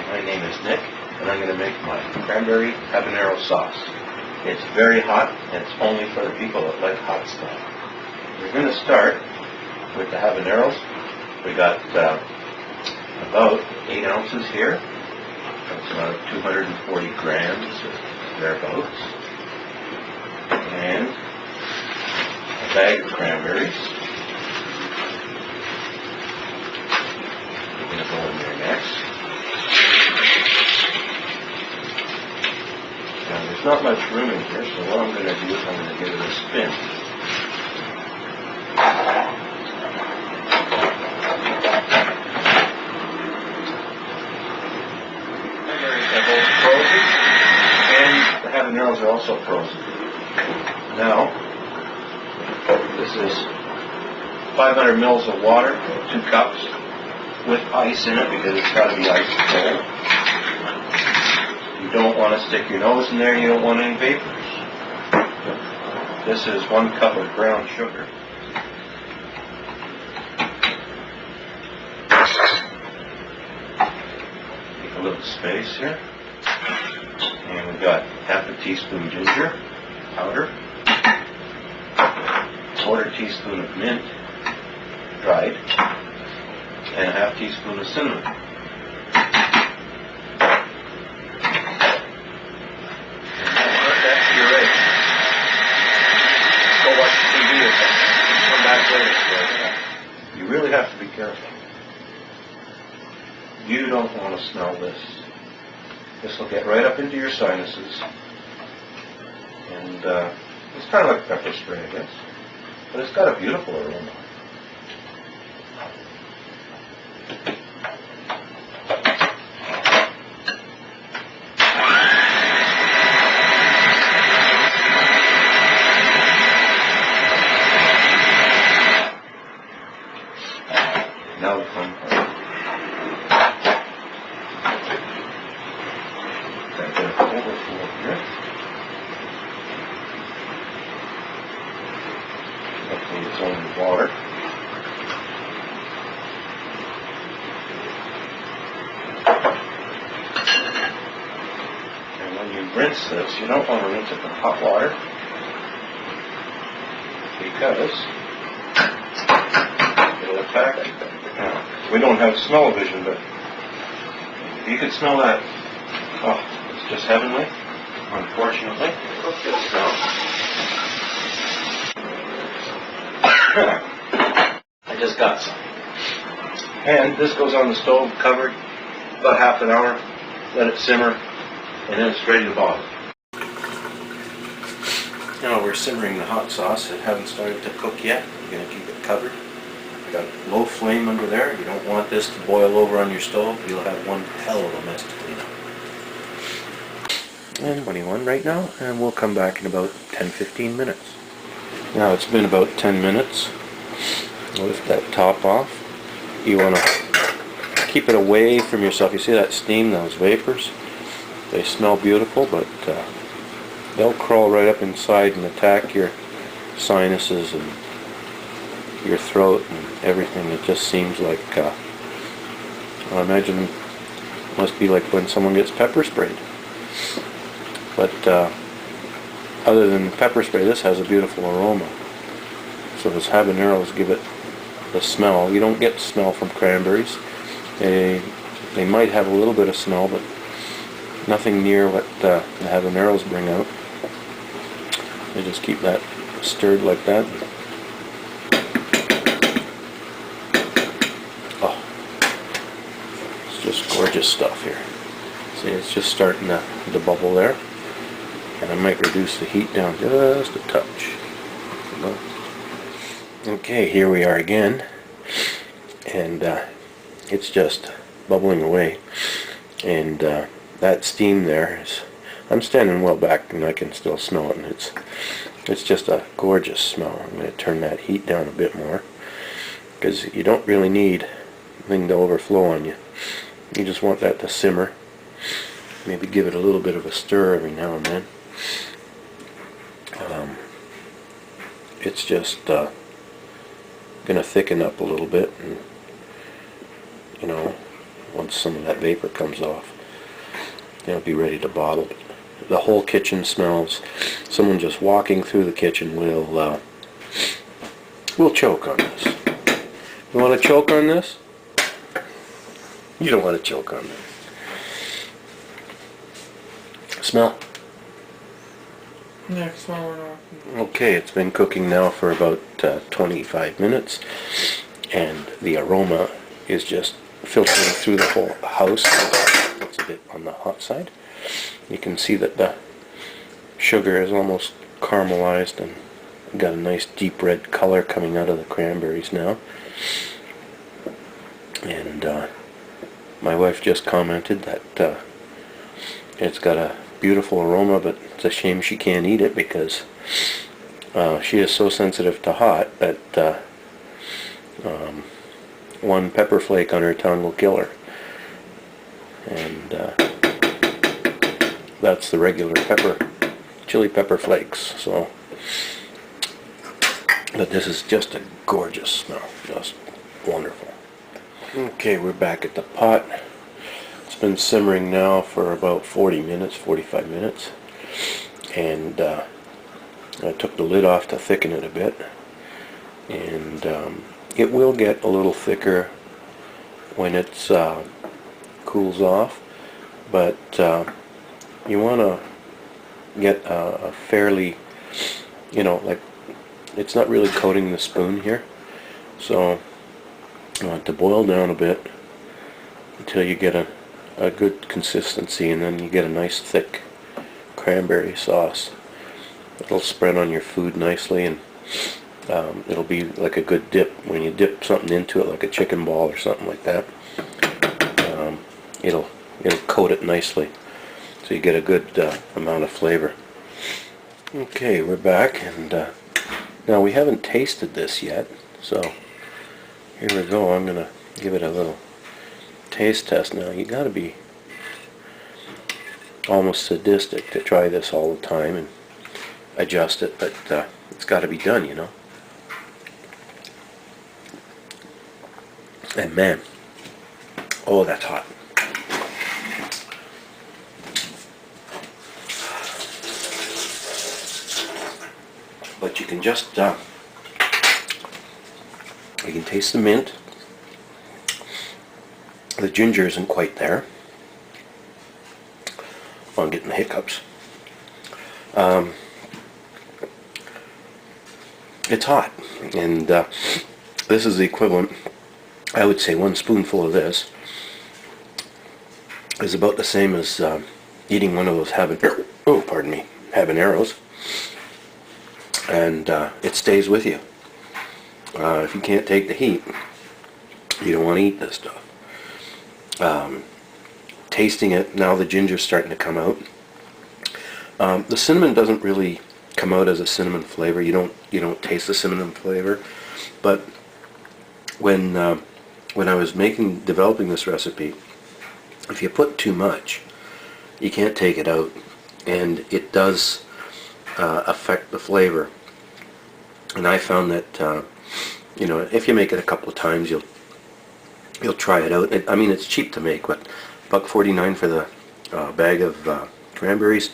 My name is Nick, and I'm going to make my cranberry habanero sauce. It's very hot, and it's only for the people that like hot stuff. We're going to start with the habaneros. We got about 8 ounces here. That's about 240 grams, thereabouts. And a bag of cranberries. We're going to go in there next. Now, there's not much room in here, so what I'm going to do is I'm going to give it a spin. Cranberries are both frozen, and the habaneros are also frozen. Now, this is 500 mils of water, 2 cups, with ice in it because it's got to be ice cold. You don't want to stick your nose in there, you don't want any vapors. This is 1 cup of brown sugar. Make a little space here. And we've got half a teaspoon ginger powder, 1/4 teaspoon of mint, dried, and a half teaspoon of cinnamon. You really have to be careful. You don't want to smell this. This will get right up into your sinuses. And it's kind of like pepper spray, I guess. But it's got a beautiful aroma. Now the fun part. Got the overflow here. Hopefully it's only water. And when you rinse this, you don't want to rinse it with hot water because it'll attack it. Now, we don't have smell-o-vision, but if you could smell that, oh, it's just heavenly, unfortunately. Look at this now. I just got some. And this goes on the stove, covered, about half an hour, let it simmer, and then it's ready to bottle. Now we're simmering the hot sauce. It hasn't started to cook yet. We're going to keep it covered. I got a low flame under there. You don't want this to boil over on your stove. You'll have one hell of a mess to clean up. And 21 right now, and we'll come back in about 10-15 minutes. Now it's been about 10 minutes. Lift that top off. You want to keep it away from yourself. You see that steam, those vapors? They smell beautiful, but they'll crawl right up inside and attack your sinuses and your throat and everything. It just seems like, I imagine it must be like when someone gets pepper sprayed. But other than pepper spray, this has a beautiful aroma. So those habaneros give it the smell. You don't get smell from cranberries. They might have a little bit of smell, but nothing near what the habaneros bring out. They just keep that stirred like that. Just gorgeous stuff here. See, it's just starting to bubble there, and I might reduce the heat down just a touch. Okay, here we are again, and it's just bubbling away, and that steam there is, I'm standing well back and I can still smell it, and it's just a gorgeous smell. I'm going to turn that heat down a bit more because you don't really need anything to overflow on you. You just want that to simmer. Maybe give it a little bit of a stir every now and then. It's just going to thicken up a little bit, and once some of that vapor comes off. it'll be ready to bottle. The whole kitchen smells. Someone just walking through the kitchen will choke on this. You want to choke on this? You don't want to choke on this. Smell. Yeah, smell it off. Okay, it's been cooking now for about 25 minutes, and the aroma is just filtering through the whole house. It's a bit on the hot side. You can see that the sugar is almost caramelized and got a nice deep red color coming out of the cranberries now. And my wife just commented that it's got a beautiful aroma, but it's a shame she can't eat it because she is so sensitive to hot that one pepper flake on her tongue will kill her. And that's the regular chili pepper flakes. So, but this is just a gorgeous smell, just wonderful. Okay, we're back at the pot. It's been simmering now for about 40 minutes, 45 minutes, and I took the lid off to thicken it a bit, and it will get a little thicker when it's cools off, but you want to get a fairly, like, it's not really coating the spoon here, so you want it to boil down a bit until you get a good consistency, and then you get a nice thick cranberry sauce. It'll spread on your food nicely, and it'll be like a good dip when you dip something into it, like a chicken ball or something like that. It'll coat it nicely, so you get a good amount of flavor. Okay, we're back, and now we haven't tasted this yet, so here we go. I'm gonna give it a little taste test now. You gotta be almost sadistic to try this all the time and adjust it, but it's got to be done, And man, oh, that's hot. But you can just you can taste the mint. The ginger isn't quite there. Oh, I'm getting the hiccups. It's hot, and this is the equivalent, I would say, one spoonful of this is about the same as eating one of those habaneros, and it stays with you. If you can't take the heat, you don't want to eat this stuff. Tasting it, now the ginger's starting to come out. The cinnamon doesn't really come out as a cinnamon flavor. You don't taste the cinnamon flavor. But when I was developing this recipe, if you put too much, you can't take it out, and it does affect the flavor. And I found that if you make it a couple of times, you'll try it out. I mean, it's cheap to make, but $1.49 for the bag of cranberries.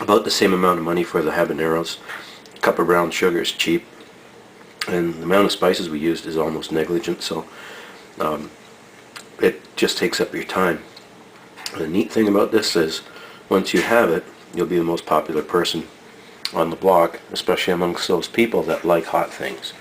About the same amount of money for the habaneros. A cup of brown sugar is cheap, and the amount of spices we used is almost negligent, so it just takes up your time. The neat thing about this is, once you have it, you'll be the most popular person on the block, especially amongst those people that like hot things.